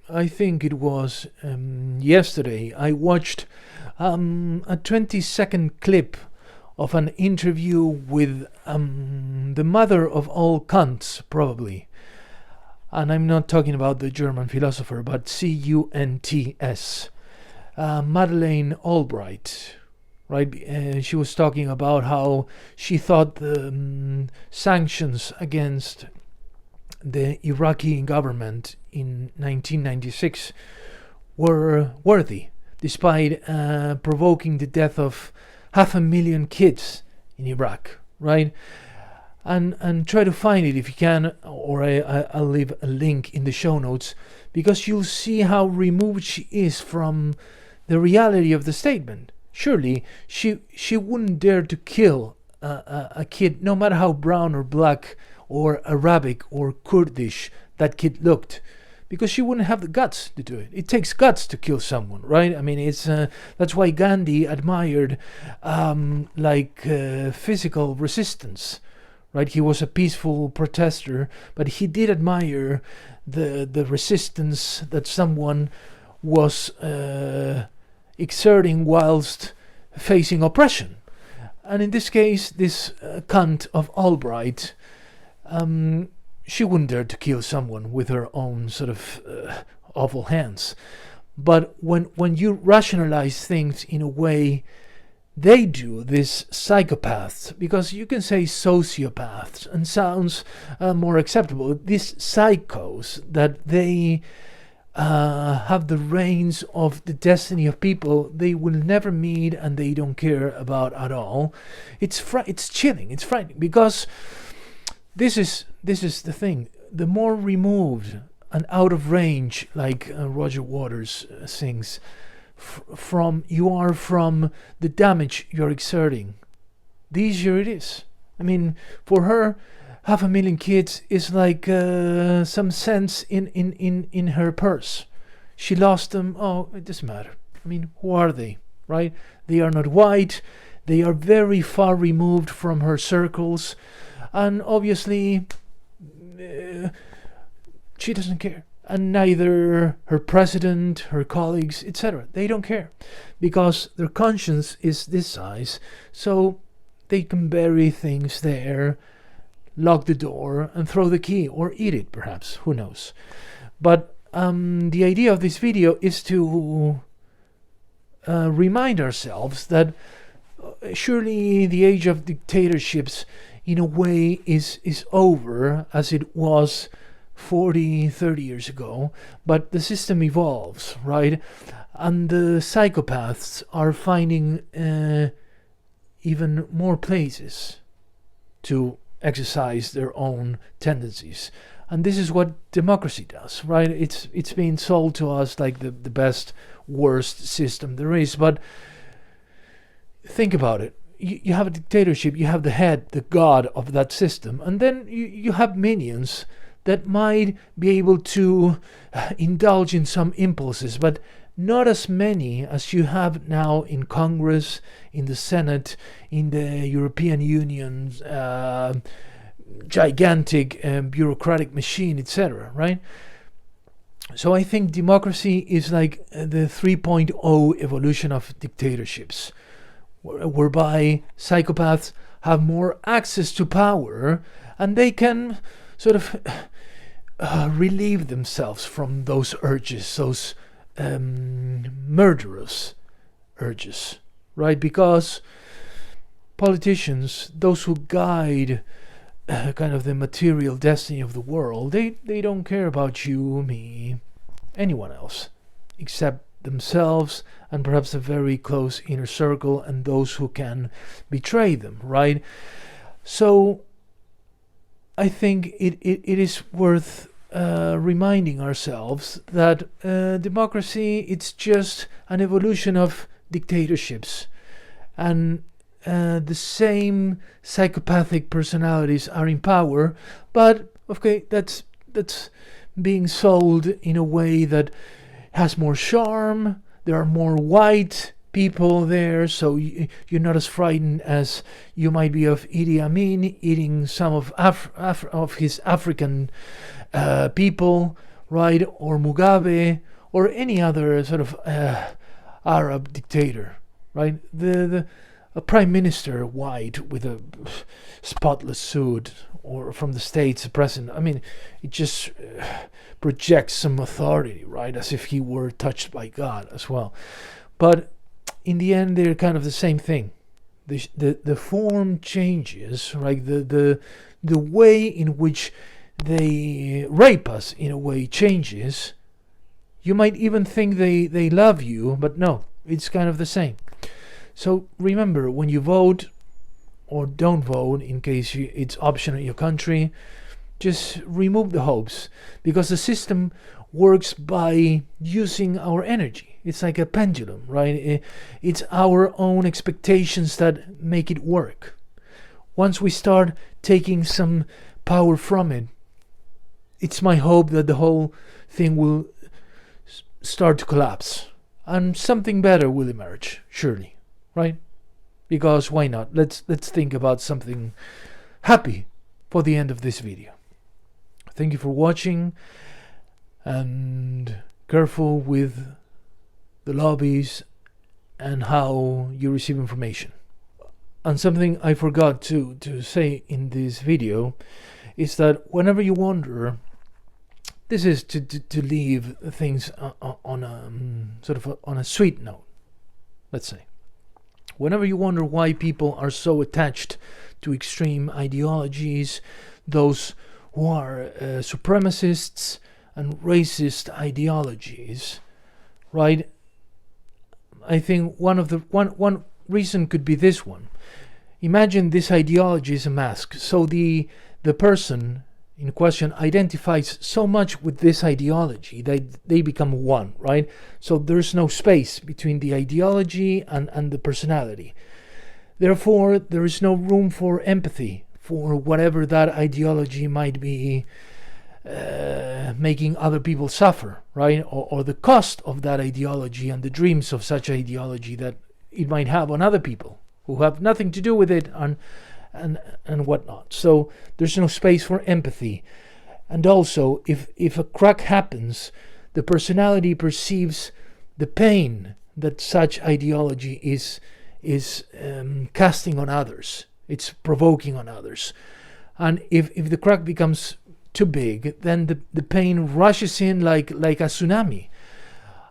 I think it was yesterday, I watched a 20-second clip of an interview with the mother of all cunts, probably. And I'm not talking about the German philosopher, but Cunts. Madeleine Albright, right? She was talking about how she thought the sanctions against the Iraqi government in 1996 were worthy, despite provoking the death of 500,000 kids in Iraq, right? And try to find it if you can, or I'll leave a link in the show notes, because you'll see how removed she is from the reality of the statement. Surely she wouldn't dare to kill a kid, no matter how brown or black or Arabic or Kurdish that kid looked, because she wouldn't have the guts to do it. It takes guts to kill someone, right? I mean, it's that's why Gandhi admired physical resistance, right? He was a peaceful protester, but he did admire the resistance that someone was exerting whilst facing oppression. And in this case, this cunt of Albright, she wouldn't dare to kill someone with her own sort of awful hands. But when you rationalize things in a way they do, these psychopaths, because you can say sociopaths and sounds more acceptable, these psychos, that they have the reins of the destiny of people they will never meet and they don't care about at all. It's chilling, it's frightening, because this is the thing. The more removed and out of range, like Roger Waters sings, from you are from the damage you're exerting, the easier it is. I mean, for her, 500,000 kids is like some cents in her purse. She lost them. Oh, it doesn't matter. I mean, who are they, right? They are not white. They are very far removed from her circles. And obviously, she doesn't care. And neither her president, her colleagues, etc. They don't care. Because their conscience is this size. So they can bury things there, lock the door, and throw the key. Or eat it, perhaps. Who knows? But the idea of this video is to remind ourselves that surely the age of dictatorships in a way is over, as it was 40, 30 years ago, but the system evolves, right? And the psychopaths are finding even more places to exercise their own tendencies. And this is what democracy does, right? It's being sold to us like the best, worst system there is, but think about it. You have a dictatorship, you have the head, the god of that system, and then you have minions that might be able to indulge in some impulses, but not as many as you have now in Congress, in the Senate, in the European Union's gigantic bureaucratic machine, etc., right? So I think democracy is like the 3.0 evolution of dictatorships, whereby psychopaths have more access to power and they can sort of relieve themselves from those urges, those murderous urges, right? Because politicians, those who guide kind of the material destiny of the world, they don't care about you, me, anyone else, except themselves and perhaps a very close inner circle and those who can betray them, right? So I think it is worth reminding ourselves that democracy, it's just an evolution of dictatorships, and the same psychopathic personalities are in power, but okay, that's being sold in a way that has more charm. There are more white people there, so you're not as frightened as you might be of Idi Amin eating some of his African people, right? Or Mugabe, or any other sort of Arab dictator, right? A prime minister, white, with a spotless suit, or from the States, a president. I mean, it just projects some authority, right? As if he were touched by God as well. But in the end, they're kind of the same thing. The form changes, right? The way in which they rape us, in a way, changes. You might even think they love you, but no, it's kind of the same. So remember, when you vote, or don't vote, in case it's optional in your country, just remove the hopes, because the system works by using our energy. It's like a pendulum, right? It's our own expectations that make it work. Once we start taking some power from it, it's my hope that the whole thing will start to collapse and something better will emerge, surely, right? Because why not? Let's think about something happy for the end of this video. Thank you for watching, and careful with the lobbies and how you receive information. And something I forgot to say in this video is that whenever you wonder, this is to leave things on a sort of on a sweet note, let's say. Whenever you wonder why people are so attached to extreme ideologies, those who are supremacists and racist ideologies, right? I think one reason could be this one. Imagine this ideology is a mask. So the person in question identifies so much with this ideology that they become one, right? So there's no space between the ideology and the personality. Therefore, there is no room for empathy for whatever that ideology might be making other people suffer, right? Or the cost of that ideology and the dreams of such ideology that it might have on other people who have nothing to do with it and whatnot. So there's no space for empathy. And also, if a crack happens, the personality perceives the pain that such ideology is casting on others. It's provoking on others. And if the crack becomes too big, then the pain rushes in like a tsunami.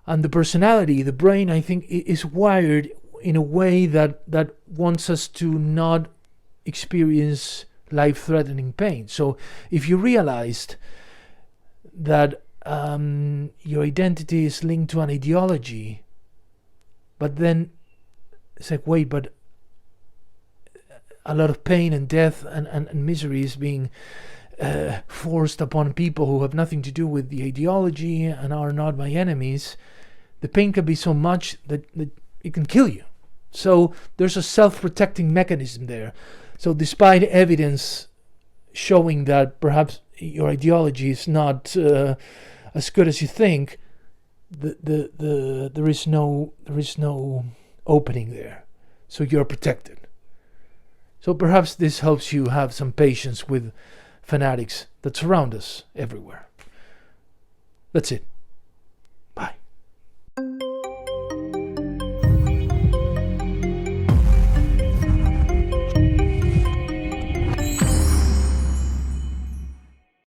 And the personality, the brain, I think, is wired in a way that wants us to not experience life-threatening pain. So if you realized that your identity is linked to an ideology, but then it's like, wait, but a lot of pain and death and misery is being forced upon people who have nothing to do with the ideology and are not my enemies, the pain can be so much that it can kill you. So there's a self-protecting mechanism there. So despite evidence showing that perhaps your ideology is not as good as you think, there is no opening there. So you're protected. So perhaps this helps you have some patience with fanatics that surround us everywhere. That's it. Bye.